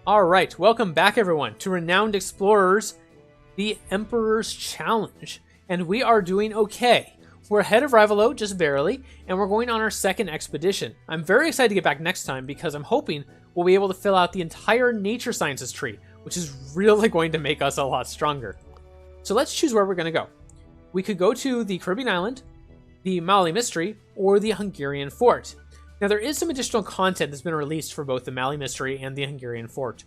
Alright, welcome back everyone to Renowned Explorers, the Emperor's Challenge. And we are doing okay. We're ahead of Rivalo, just barely, and we're going on our second expedition. I'm very excited to get back next time because I'm hoping we'll be able to fill out the entire nature sciences tree, which is really going to make us a lot stronger. So let's choose where we're going to go. We could go to the Caribbean island, the Mali Mystery, or the Hungarian Fort. Now, there is some additional content that's been released for both the Mali Mystery and the Hungarian Fort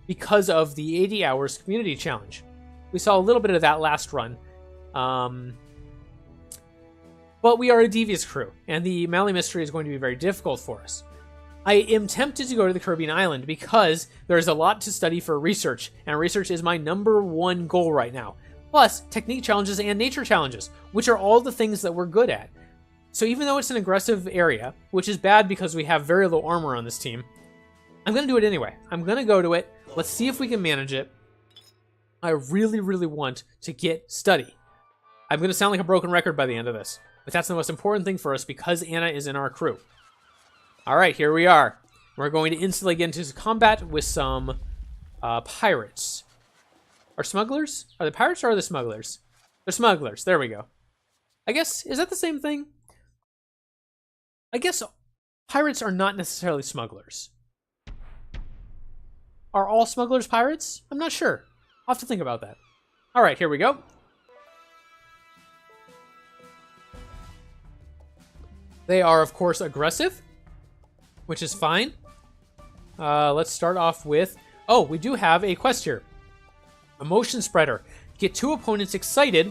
because of the 80 Hours Community Challenge. We saw a little bit of that last run. But we are a devious crew, and the Mali Mystery is going to be very difficult for us. I am tempted to go to the Caribbean island because there is a lot to study for research, and research is my #1 goal right now. Plus, technique challenges and nature challenges, which are all the things that we're good at. So even though it's an aggressive area, which is bad because we have very low armor on this team, I'm going to do it anyway. I'm going to go to it. Let's see if we can manage it. I really, really want to get study. I'm going to sound like a broken record by the end of this, but that's the most important thing for us because Anna is in our crew. All right, here we are. We're going to instantly get into combat with some pirates. Are smugglers? Are they pirates or are they smugglers? They're smugglers. There we go. I guess, is that the same thing? I guess pirates are not necessarily smugglers. Are all smugglers pirates? I'm not sure. I'll have to think about that. All right, here we go. They are, of course, aggressive, which is fine. Let's start off with... Oh, we do have a quest here. Emotion Spreader. Get 2 opponents excited,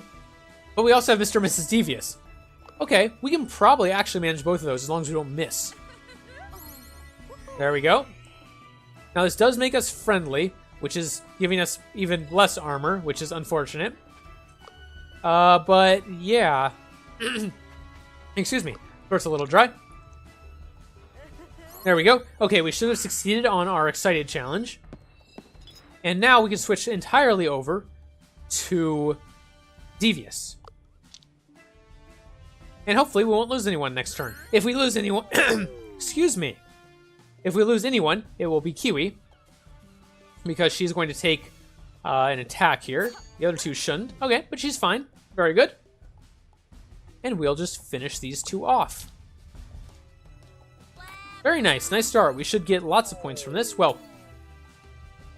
but we also have Mr. and Mrs. Devious. Okay, we can probably actually manage both of those as long as we don't miss. There we go. Now this does make us friendly, which is giving us even less armor, which is unfortunate. But yeah. Excuse me. Throat's a little dry. There we go. Okay, we should have succeeded on our excited challenge. And now we can switch entirely over to Devious. And hopefully we won't lose anyone next turn. If we lose anyone... excuse me. If we lose anyone, it will be Kiwi. Because she's going to take an attack here. The other two shouldn't. Okay, but she's fine. Very good. And we'll just finish these two off. Very nice. Nice start. We should get lots of points from this. Well,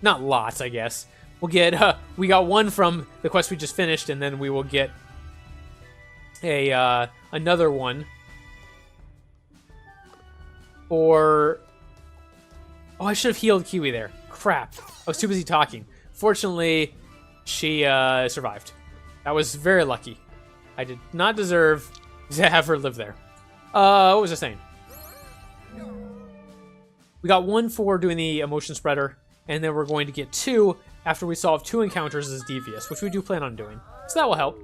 not lots, I guess. We'll get... we got 1 from the quest we just finished, and then we will get a another one for... Oh, I should have healed Kiwi there. Crap. I was too busy talking. Fortunately, she survived. That was very lucky. I did not deserve to have her live there. What was I saying? We got 1 for doing the emotion spreader, and then we're going to get 2 after we solve 2 encounters as Devious, which we do plan on doing. So that will help.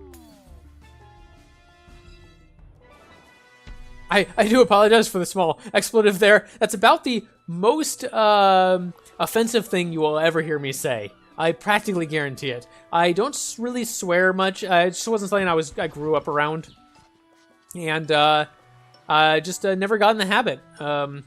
I do apologize for the small expletive there. That's about the most offensive thing you will ever hear me say. I practically guarantee it. I don't really swear much. It just wasn't something I grew up around, and I just never got in the habit. And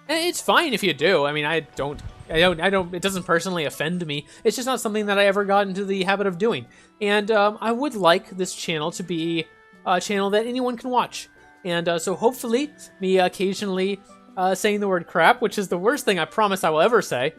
it's fine if you do. I mean, I don't. It doesn't personally offend me. It's just not something that I ever got into the habit of doing. And I would like this channel to be a channel that anyone can watch. And so hopefully, me occasionally saying the word crap, which is the worst thing I promise I will ever say,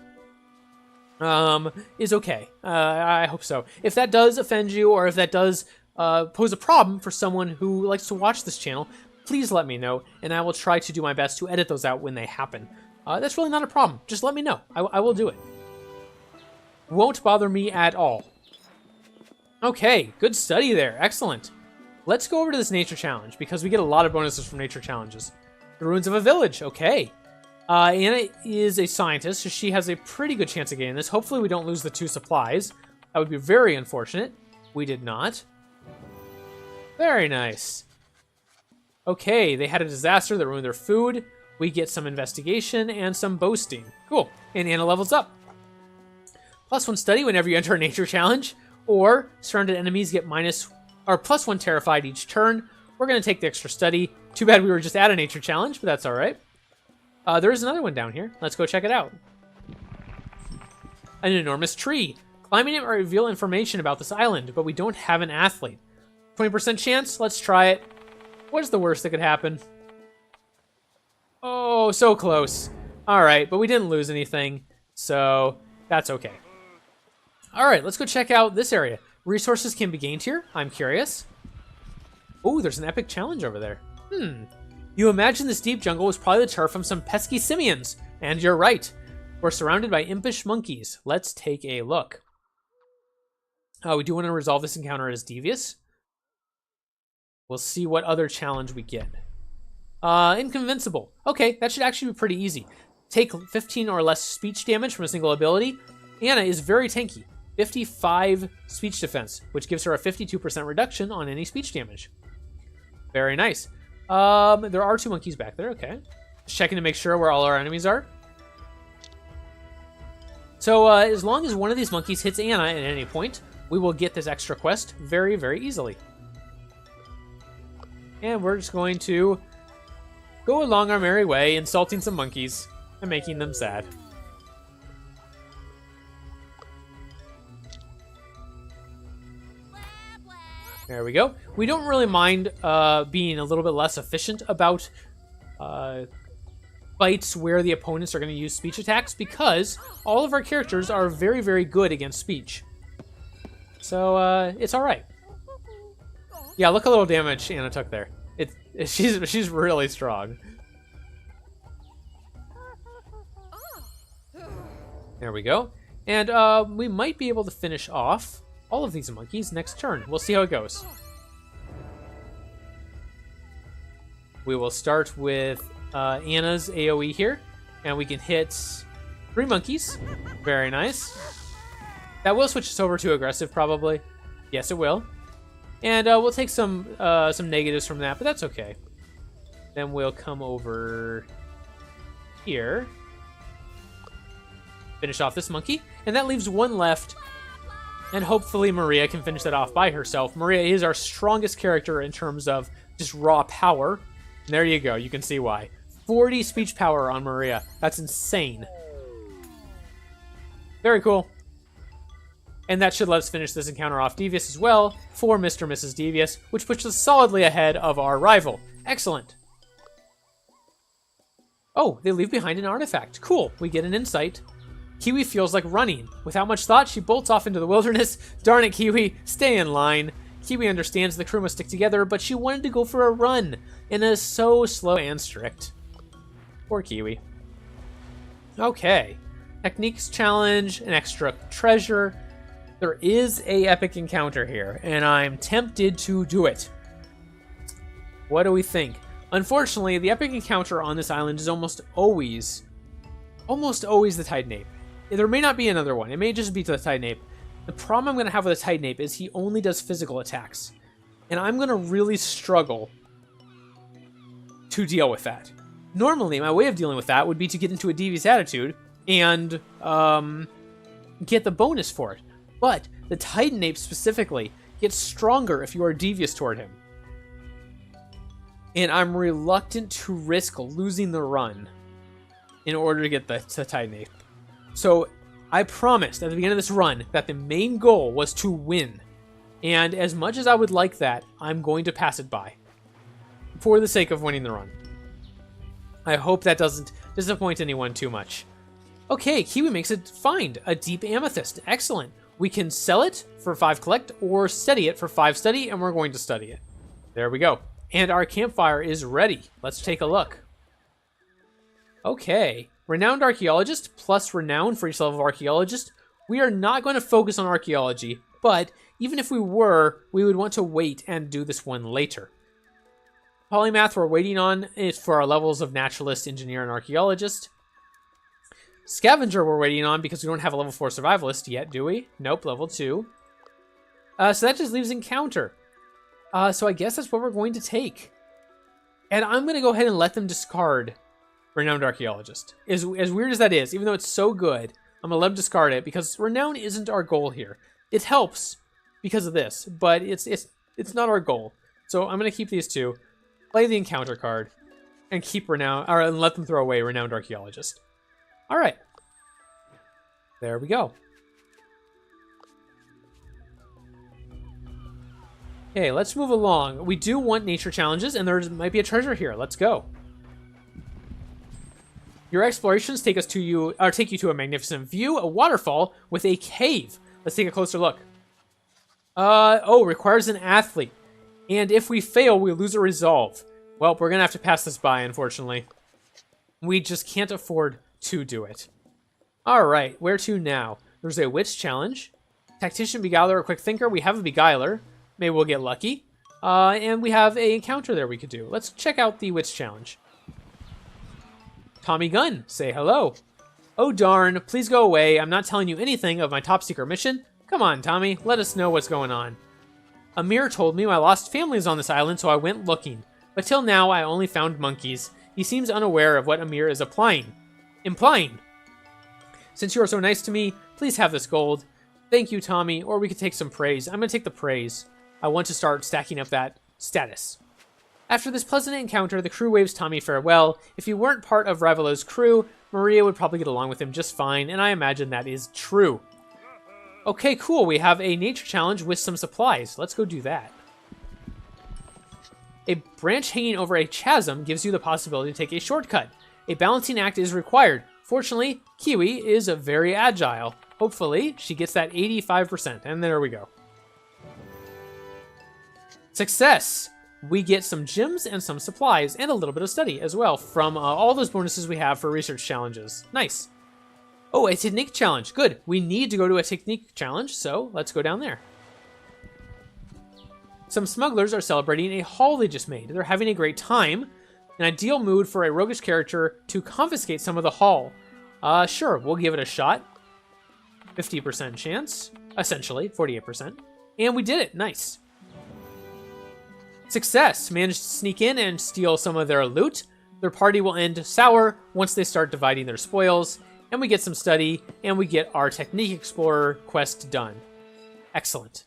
is okay. I hope so. If that does offend you, or if that does pose a problem for someone who likes to watch this channel, please let me know, and I will try to do my best to edit those out when they happen. That's really not a problem. Just let me know. I will do it. Won't bother me at all. Okay, good study there. Excellent. Let's go over to this nature challenge, because we get a lot of bonuses from nature challenges. The ruins of a village. Okay. Anna is a scientist, so she has a pretty good chance of getting this. Hopefully we don't lose the 2 supplies. That would be very unfortunate. We did not. Very nice. Okay, they had a disaster that ruined their food. We get some investigation and some boasting. Cool. And Anna levels up. +1 study whenever you enter a nature challenge, or surrounded enemies get +1 terrified each turn. We're going to take the extra study. Too bad we were just at a nature challenge, but that's all right. There is another one down here. Let's go check it out. An enormous tree. Climbing it might reveal information about this island, but we don't have an athlete. 20% chance? Let's try it. What is the worst that could happen? Oh, so close. Alright, but we didn't lose anything, so that's okay. Alright, let's go check out this area. Resources can be gained here. I'm curious. Oh, there's an epic challenge over there. You imagine this deep jungle was probably the turf from some pesky simians. And you're right. We're surrounded by impish monkeys. Let's take a look. We do want to resolve this encounter as devious. We'll see what other challenge we get. Inconvincible. Okay, that should actually be pretty easy. Take 15 or less speech damage from a single ability. Anna is very tanky. 55 speech defense, which gives her a 52% reduction on any speech damage. Very nice. There are 2 monkeys back there, okay. Just checking to make sure where all our enemies are. So, as long as one of these monkeys hits Anna at any point, we will get this extra quest very, very easily. And we're just going to go along our merry way, insulting some monkeys and making them sad. There we go. We don't really mind being a little bit less efficient about fights where the opponents are going to use speech attacks, because all of our characters are very, very good against speech. So it's all right. Yeah, look a little damage Anna took there. She's really strong. There we go. And we might be able to finish off all of these monkeys next turn. We'll see how it goes. We will start with Anna's AoE here, and we can hit 3 monkeys. Very nice. That will switch us over to aggressive, probably. Yes, it will. And we'll take some negatives from that, but that's okay. Then we'll come over here. Finish off this monkey. And that leaves 1 left. And hopefully Maria can finish that off by herself. Maria is our strongest character in terms of just raw power. And there you go. You can see why. 40 speech power on Maria. That's insane. Very cool. And that should let us finish this encounter off Devious as well for Mr. and Mrs. Devious, which puts us solidly ahead of our rival. Excellent. Oh, they leave behind an artifact. Cool. We get an insight. Kiwi feels like running. Without much thought, she bolts off into the wilderness. Darn it, Kiwi. Stay in line. Kiwi understands the crew must stick together, but she wanted to go for a run and is so slow and strict. Poor Kiwi. Okay. Techniques challenge, an extra treasure. There is a epic encounter here, and I'm tempted to do it. What do we think? Unfortunately, the epic encounter on this island is almost always the Titan Ape. There may not be another one. It may just be the Titan Ape. The problem I'm going to have with the Titan Ape is he only does physical attacks. And I'm going to really struggle to deal with that. Normally, my way of dealing with that would be to get into a devious attitude and get the bonus for it. But the Titan Ape specifically gets stronger if you are devious toward him. And I'm reluctant to risk losing the run in order to get the Titan Ape. So I promised at the beginning of this run that the main goal was to win. And as much as I would like that, I'm going to pass it by for the sake of winning the run. I hope that doesn't disappoint anyone too much. Okay, Kiwi makes a find, a deep amethyst. Excellent. We can sell it for 5 collect or study it for 5 study, and we're going to study it. There we go. And our campfire is ready. Let's take a look. Okay. Renowned Archaeologist plus Renown for each level of Archaeologist. We are not going to focus on Archaeology, but even if we were, we would want to wait and do this one later. Polymath we're waiting on is for our levels of Naturalist, Engineer, and Archaeologist. Scavenger we're waiting on because we don't have a level 4 Survivalist yet, do we? Nope, level 2. So that just leaves Encounter. So I guess that's what we're going to take. And I'm going to go ahead and let them discard Renowned Archaeologist. As weird as that is, even though it's so good, I'm going to let them discard it because Renown isn't our goal here. It helps because of this, but it's not our goal. So I'm going to keep these 2, play the Encounter card, and keep Renown, and let them throw away Renowned Archaeologist. All right. There we go. Okay, let's move along. We do want nature challenges, and there might be a treasure here. Let's go. Your explorations take you to a magnificent view, a waterfall with a cave. Let's take a closer look. Requires an athlete. And if we fail, we lose a resolve. Well, we're gonna have to pass this by, unfortunately. We just can't afford to do it. Alright, where to now? There's a witch challenge. Tactician, beguiler, or quick thinker. We have a beguiler. Maybe we'll get lucky. And we have a encounter there we could do. Let's check out the witch challenge. Tommy Gunn, say hello. Oh darn, please go away. I'm not telling you anything of my top secret mission. Come on, Tommy, let us know what's going on. Amir told me my lost family is on this island, so I went looking. But till now, I only found monkeys. He seems unaware of what Amir is implying. Since you are so nice to me, please have this gold. Thank you, Tommy, or we could take some praise. I'm going to take the praise. I want to start stacking up that status. After this pleasant encounter, the crew waves Tommy farewell. If he weren't part of Rivalo's crew, Maria would probably get along with him just fine, and I imagine that is true. Okay, cool. We have a nature challenge with some supplies. Let's go do that. A branch hanging over a chasm gives you the possibility to take a shortcut. A balancing act is required. Fortunately, Kiwi is very agile. Hopefully, she gets that 85%, and there we go. Success! We get some gems and some supplies, and a little bit of study as well from all those bonuses we have for research challenges. Nice. Oh, a technique challenge. Good. We need to go to a technique challenge, so let's go down there. Some smugglers are celebrating a haul they just made. They're having a great time. An ideal mood for a roguish character to confiscate some of the haul. Sure, we'll give it a shot. 50% chance. Essentially, 48%. And we did it. Nice. Success! Managed to sneak in and steal some of their loot. Their party will end sour once they start dividing their spoils. And we get some study, and we get our Technique Explorer quest done. Excellent.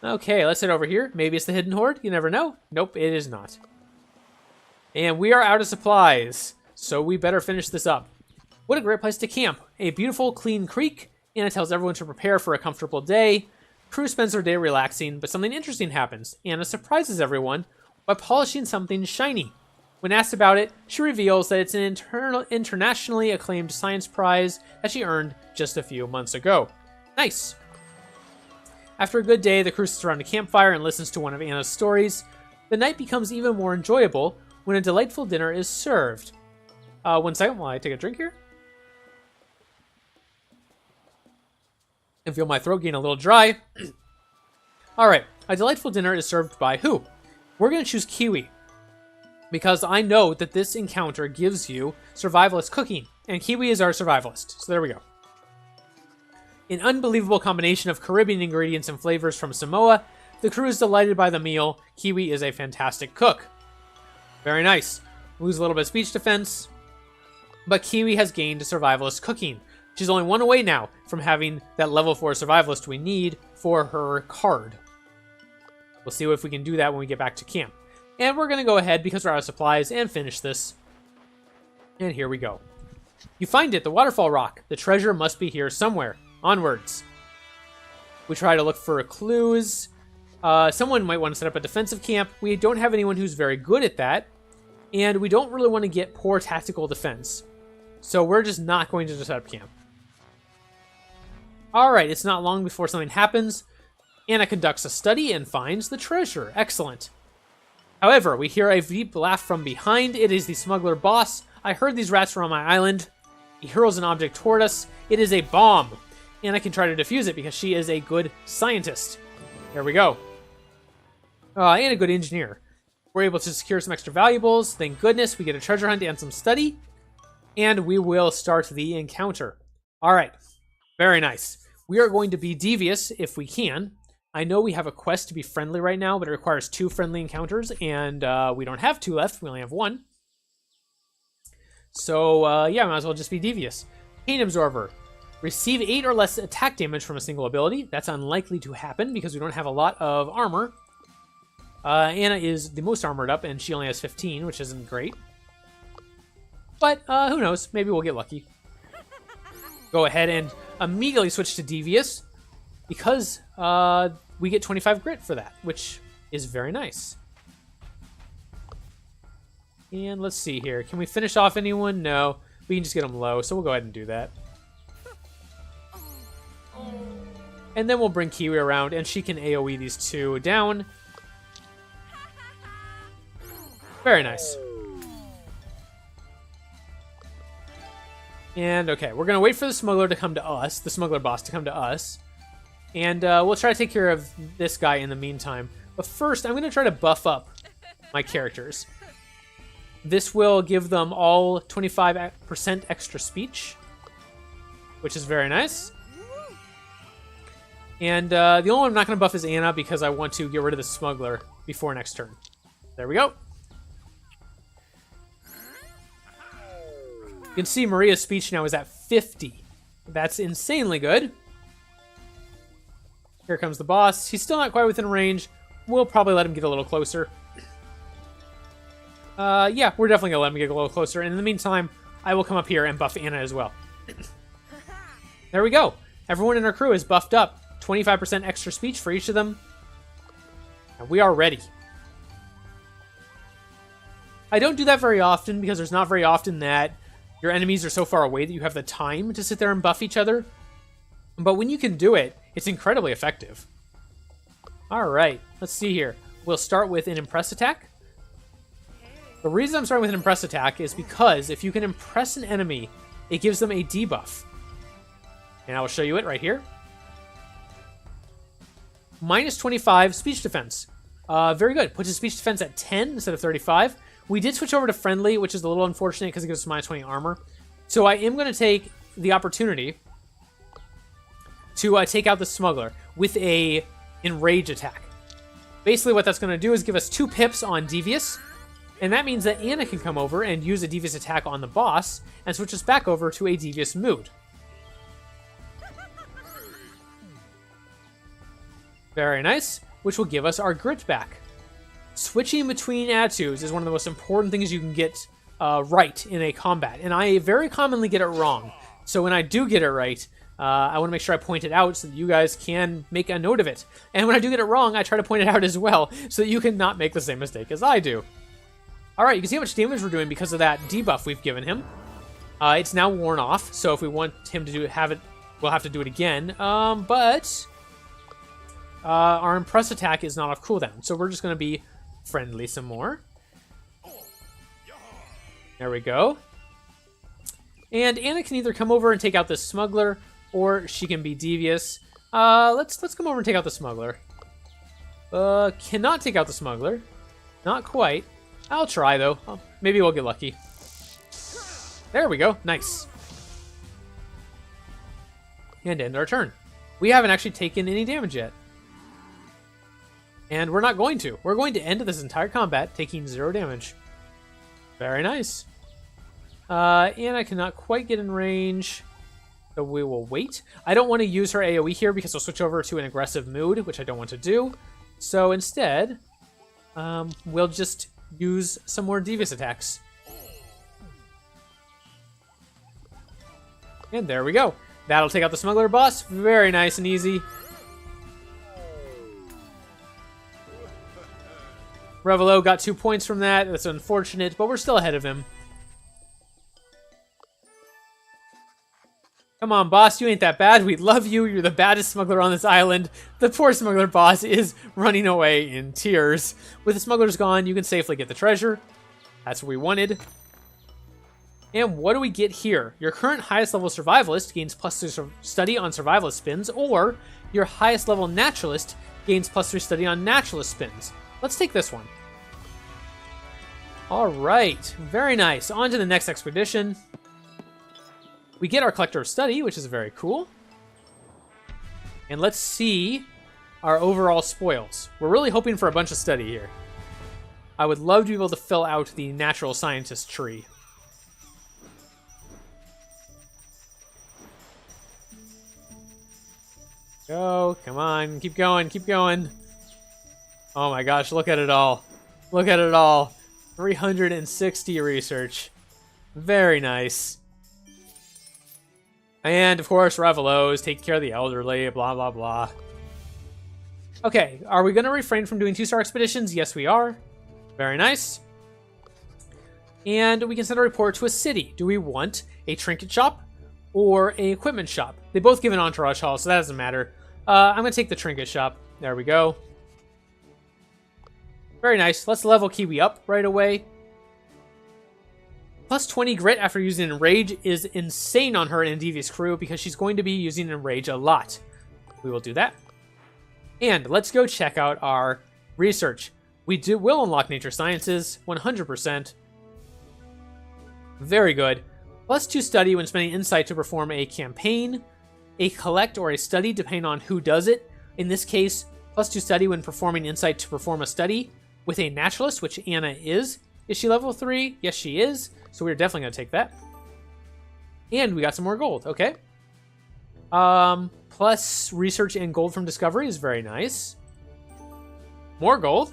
Okay, let's head over here. Maybe it's the Hidden Hoard. You never know. Nope, it is not. And we are out of supplies, so we better finish this up. What a great place to camp. A beautiful, clean creek, and it tells everyone to prepare for a comfortable day. Crew spends their day relaxing, but something interesting happens. Anna surprises everyone by polishing something shiny. When asked about it, she reveals that it's an internationally acclaimed science prize that she earned just a few months ago. Nice. After a good day, the crew sits around a campfire and listens to one of Anna's stories. The night becomes even more enjoyable when a delightful dinner is served. 1 second while I take a drink here. I feel my throat getting a little dry. Alright, a delightful dinner is served by who? We're going to choose Kiwi, because I know that this encounter gives you survivalist cooking, and Kiwi is our survivalist, so there we go. An unbelievable combination of Caribbean ingredients and flavors from Samoa. The crew is delighted by the meal. Kiwi is a fantastic cook. Very nice. Lose a little bit of speech defense, but Kiwi has gained survivalist cooking. She's only one away now from having that level 4 survivalist we need for her card. We'll see if we can do that when we get back to camp. And we're going to go ahead, because we're out of supplies, and finish this. And here we go. You find it, the waterfall rock. The treasure must be here somewhere. Onwards. We try to look for clues. Someone might want to set up a defensive camp. We don't have anyone who's very good at that. And we don't really want to get poor tactical defense. So we're just not going to set up camp. Alright, it's not long before something happens. Anna conducts a study and finds the treasure. Excellent. However, we hear a deep laugh from behind. It is the smuggler boss. I heard these rats were on my island. He hurls an object toward us. It is a bomb. Anna can try to defuse it because she is a good scientist. There we go. And a good engineer. We're able to secure some extra valuables. Thank goodness. We get a treasure hunt and some study. And we will start the encounter. Alright. Very nice. We are going to be devious if we can. I know we have a quest to be friendly right now, but it requires 2 friendly encounters, and we don't have 2 left. We only have 1. So, yeah, might as well just be devious. Pain Absorber. Receive 8 or less attack damage from a single ability. That's unlikely to happen because we don't have a lot of armor. Anna is the most armored up, and she only has 15, which isn't great. But, who knows? Maybe we'll get lucky. Go ahead and immediately switch to Devious, because we get 25 grit for that, which is very nice. And let's see here. Can we finish off anyone? No. We can just get them low, so we'll go ahead and do that. And then we'll bring Kiwi around, and she can AoE these two down. Very nice. And, okay, we're going to wait for the smuggler to come to us, the smuggler boss to come to us. And we'll try to take care of this guy in the meantime. But first, I'm going to try to buff up my characters. This will give them all 25% extra speech, which is very nice. And the only one I'm not going to buff is Anna because I want to get rid of the smuggler before next turn. There we go. You can see Maria's speech now is at 50. That's insanely good. Here comes the boss. He's still not quite within range. We'll probably let him get a little closer. Yeah, we're definitely going to let him get a little closer. And in the meantime, I will come up here and buff Anna as well. There we go. Everyone in our crew is buffed up. 25% extra speech for each of them. And we are ready. I don't do that very often because there's not very often that your enemies are so far away that you have the time to sit there and buff each other. But when you can do it, it's incredibly effective. Alright, let's see here. We'll start with an Impress attack. The reason I'm starting with an Impress attack is because if you can impress an enemy, it gives them a debuff. And I will show you it right here. Minus 25 speech defense. Very good. Puts his speech defense at 10 instead of 35. We did switch over to friendly, which is a little unfortunate because it gives us minus 20 armor. So I am going to take the opportunity to take out the smuggler with a enrage attack. Basically what that's going to do is give us 2 pips on Devious, and that means that Anna can come over and use a Devious attack on the boss and switch us back over to a Devious mood. Very nice, which will give us our grit back. Switching between attitudes is one of the most important things you can get right in a combat, and I very commonly get it wrong. So when I do get it right, I want to make sure I point it out so that you guys can make a note of it. And when I do get it wrong, I try to point it out as well so that you can not make the same mistake as I do. Alright, you can see how much damage we're doing because of that debuff we've given him. It's now worn off, so if we want him to have it, we'll have to do it again. But our Impress attack is not off cooldown, so we're just going to be friendly some more. There we go. And Anna can either come over and take out the smuggler, or she can be devious. Let's come over and take out the smuggler. Cannot take out the smuggler. Not quite. I'll try, though. Maybe we'll get lucky. There we go. Nice. And end our turn. We haven't actually taken any damage yet. And we're not going to. We're going to end this entire combat taking 0 damage. Very nice. And I cannot quite get in range, so we will wait. I don't want to use her AoE here because I'll switch over to an aggressive mood, which I don't want to do. So instead, we'll just use some more Devious attacks. And there we go. That'll take out the smuggler boss. Very nice and easy. Revelo got 2 points from that. That's unfortunate, but we're still ahead of him. Come on, boss, you ain't that bad. We love you. You're the baddest smuggler on this island. The poor smuggler boss is running away in tears. With the smugglers gone, you can safely get the treasure. That's what we wanted. And what do we get here? Your current highest level survivalist gains +2 study on survivalist spins, or your highest level naturalist gains +3 study on naturalist spins. Let's take this one. All right, very nice. On to the next expedition. We get our Collector of Study, which is very cool. And let's see our overall spoils. We're really hoping for a bunch of study here. I would love to be able to fill out the Natural Scientist tree. Go, come on, keep going, keep going. Oh my gosh, look at it all. Look at it all. 360 research. Very nice. And of course, Revelos, taking care of the elderly, blah, blah, blah. Okay, are we going to refrain from doing 2-star expeditions? Yes, we are. Very nice. And we can send a report to a city. Do we want a trinket shop or a equipment shop? They both give an entourage hall, so that doesn't matter. I'm going to take the trinket shop. There we go. Very nice. Let's level Kiwi up right away. Plus 20 grit after using Enrage is insane on her in Devious Crew because she's going to be using Enrage a lot. We will do that. And let's go check out our research. We will unlock Nature Sciences, 100%. Very good. Plus 2 study when spending insight to perform a campaign, a collect, or a study, depending on who does it. In this case, plus 2 study when performing insight to perform a study with a naturalist, which Anna is. Is she level 3? Yes, she is. So we're definitely going to take that. And we got some more gold. Okay. Plus research and gold from discovery is very nice. More gold.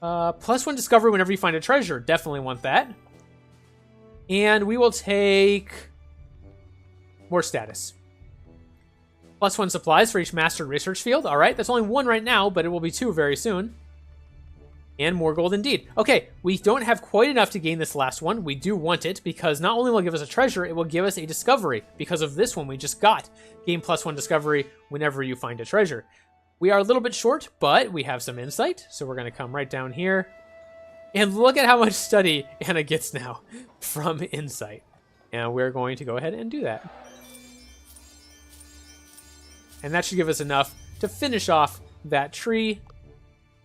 Plus 1 discovery whenever you find a treasure. Definitely want that. And we will take more status. Plus 1 supplies for each mastered research field. All right, that's only 1 right now, but it will be 2 very soon. And more gold indeed. Okay, we don't have quite enough to gain this last one. We do want it because not only will it give us a treasure, it will give us a discovery because of this one we just got. Gain plus 1 discovery whenever you find a treasure. We are a little bit short, but we have some insight, so we're going to come right down here. And look at how much study Anna gets now from insight. And we're going to go ahead and do that. And that should give us enough to finish off that tree.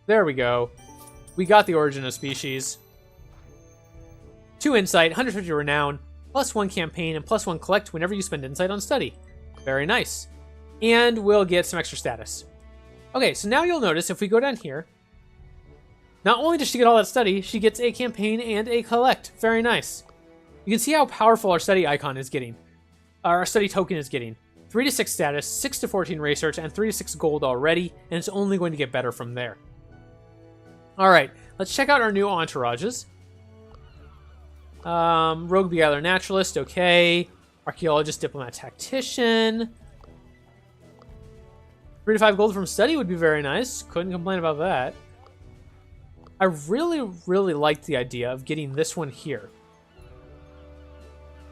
There we go. We got the origin of species. 2 insight, 150 renown, plus 1 campaign, and plus 1 collect whenever you spend insight on study. Very nice. And we'll get some extra status. Okay, so now you'll notice if we go down here, not only does she get all that study, she gets a campaign and a collect. Very nice. You can see how powerful our study icon is getting. Our study token is getting. 3 to 6 status, 6 to 14 research, and 3 to 6 gold already, and it's only going to get better from there. Alright, let's check out our new entourages. Rogue Beguiler Naturalist, okay. Archaeologist, Diplomat, Tactician. 3 to 5 gold from study would be very nice. Couldn't complain about that. I really liked the idea of getting this one here.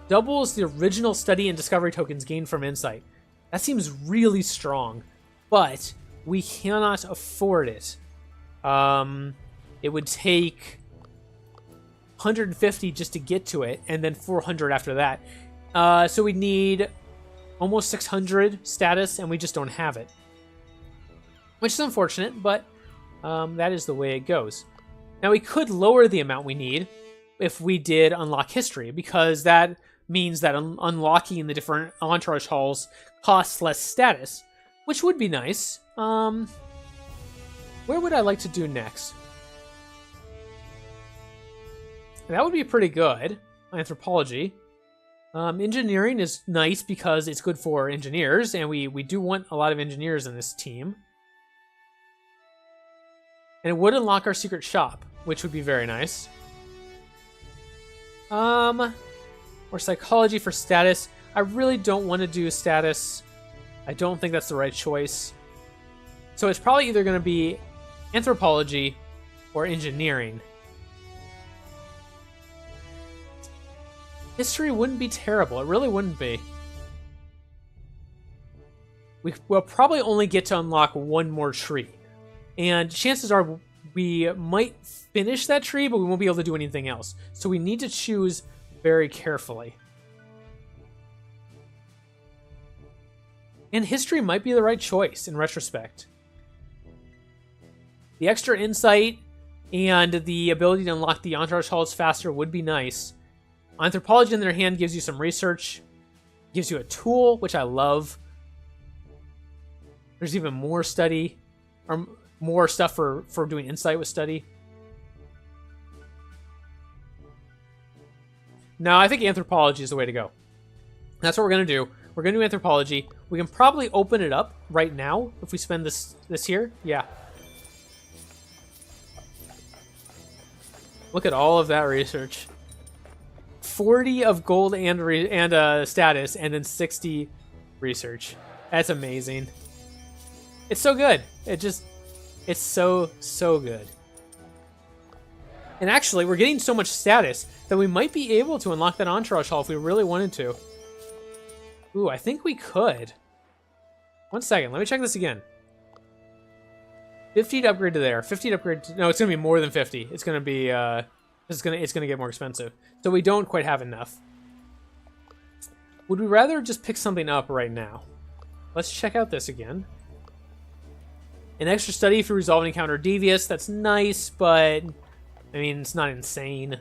Doubles the original study and discovery tokens gained from insight. That seems really strong, but we cannot afford it. It would take 150 just to get to it, and then 400 after that. So we need almost 600 status, and we just don't have it. Which is unfortunate, but that is the way it goes. Now, we could lower the amount we need if we did unlock history, because that means that unlocking the different entourage halls costs less status, which would be nice. Where would I like to do next? That would be pretty good. Anthropology. Engineering is nice because it's good for engineers, and we do want a lot of engineers in this team. And it would unlock our secret shop, which would be very nice. Or psychology for status. I really don't want to do status. I don't think that's the right choice. So it's probably either going to be anthropology or engineering. History wouldn't be terrible. It really wouldn't be. We'll probably only get to unlock 1 more tree. And chances are we might finish that tree, but we won't be able to do anything else. So we need to choose very carefully. And history might be the right choice in retrospect. The extra insight and the ability to unlock the entourage halls faster would be nice. Anthropology, on the other hand, gives you some research, gives you a tool, which I love. There's even more study, or more stuff for doing insight with study. No, I think anthropology is the way to go. That's what we're going to do. We're going to do anthropology. We can probably open it up right now if we spend this here. Yeah. Look at all of that research. 40 of gold and status, and then 60 research. That's amazing. It's so good. It's so good. And actually, we're getting so much status that we might be able to unlock that entourage hall if we really wanted to. Ooh, I think we could. 1 second, let me check this again. 50 to upgrade to there. 50 to upgrade to, no, it's gonna be more than 50. It's gonna be it's gonna get more expensive. So we don't quite have enough. Would we rather just pick something up right now? Let's check out this again. An extra study if you resolve an encounter devious. That's nice, but I mean, it's not insane.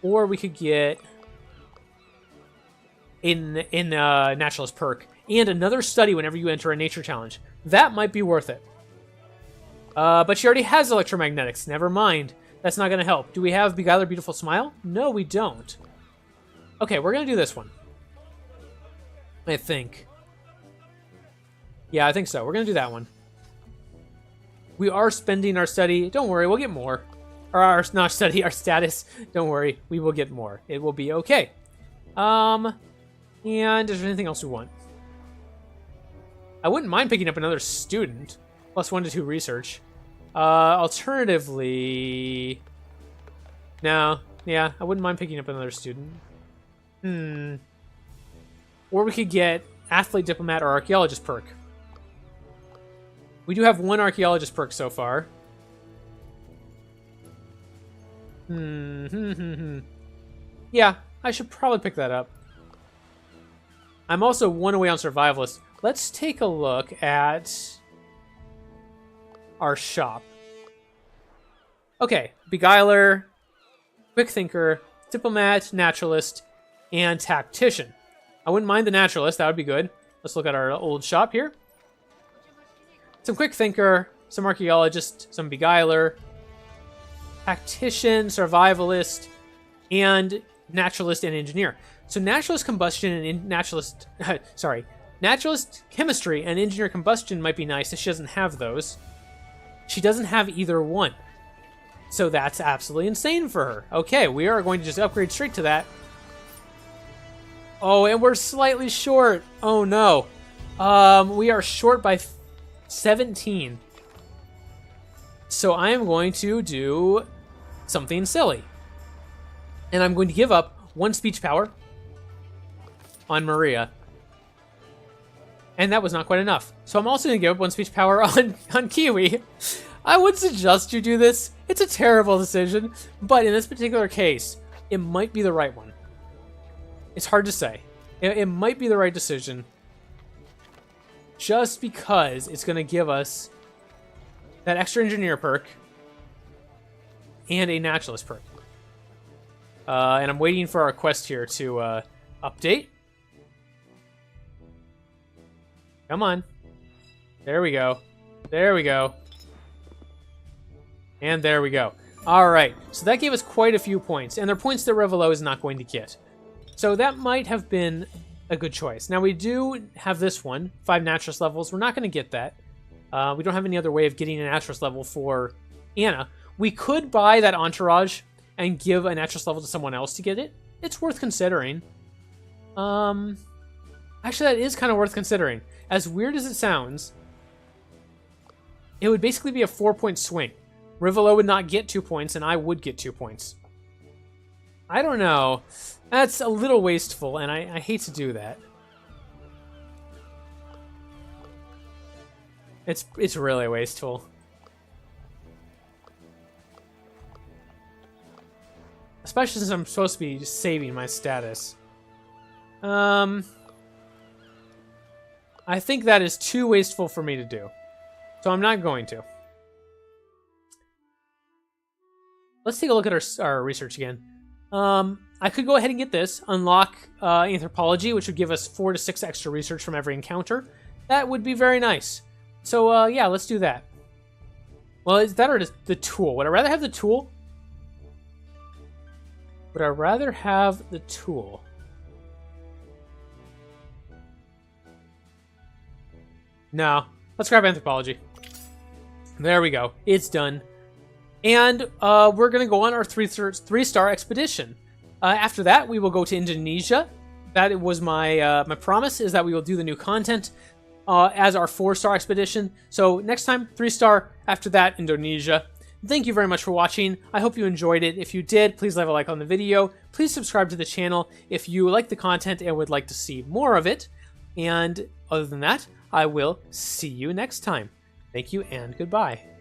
Or we could get in naturalist perk and another study whenever you enter a nature challenge. That might be worth it. But she already has electromagnetics. Never mind. That's not going to help. Do we have Beguiler Beautiful Smile? No, we don't. Okay, we're going to do this one. I think. Yeah, I think so. We're going to do that one. We are spending our study. Don't worry, we'll get more. Or our, not study, our status. Don't worry, we will get more. It will be okay. And is there anything else we want? I wouldn't mind picking up another student. Plus 1 to 2 research. Alternatively... No. Yeah, I wouldn't mind picking up another student. Or we could get Athlete, Diplomat, or Archaeologist perk. We do have 1 Archaeologist perk so far. Yeah, I should probably pick that up. I'm also 1 away on Survivalist. Let's take a look at our shop. Okay, Beguiler, Quick Thinker, Diplomat, Naturalist, and Tactician. I wouldn't mind the Naturalist, that would be good. Let's look at our old shop here. Some Quick Thinker, some Archaeologist, some Beguiler, Tactician, Survivalist, and Naturalist and Engineer. So Naturalist Combustion and Naturalist... sorry. Naturalist Chemistry and Engineer Combustion might be nice if she doesn't have those. She doesn't have either one. So that's absolutely insane for her. Okay, we are going to just upgrade straight to that. Oh, and we're slightly short. Oh, no. We are short by 17. So I am going to do something silly. And I'm going to give up 1 speech power on Maria. And that was not quite enough. So I'm also going to give up 1 speech power on Kiwi. I would suggest you do this. It's a terrible decision. But in this particular case, it might be the right one. It's hard to say. It might be the right decision. Just because it's going to give us that extra engineer perk and a naturalist perk. And I'm waiting for our quest here to update. Come on. There we go. There we go. And there we go. Alright, so that gave us quite a few points. And they're points that Revelo is not going to get. So that might have been a good choice. Now we do have this one, 5 naturalist levels. We're not going to get that. We don't have any other way of getting a naturalist level for Anna. We could buy that entourage and give a naturalist level to someone else to get it. It's worth considering. Actually, that is kind of worth considering. As weird as it sounds, it would basically be a 4-point swing. Rivolo would not get 2 points, and I would get 2 points. I don't know. That's a little wasteful, and I hate to do that. It's really wasteful. Especially since I'm supposed to be saving my status. I think that is too wasteful for me to do. So I'm not going to. Let's take a look at our research again. I could go ahead and get this. Unlock anthropology, which would give us 4 to 6 extra research from every encounter. That would be very nice. So, yeah, let's do that. Well, is that or the tool? Would I rather have the tool? Would I rather have the tool? No. Let's grab anthropology. There we go. It's done. And we're going to go on our 3-star expedition. After that, we will go to Indonesia. That was my my promise, is that we will do the new content. as our 4-star expedition. So next time, 3-star. After that, Indonesia. Thank you very much for watching. I hope you enjoyed it. If you did, please leave a like on the video. Please subscribe to the channel if you like the content and would like to see more of it. And other than that, I will see you next time. Thank you and goodbye.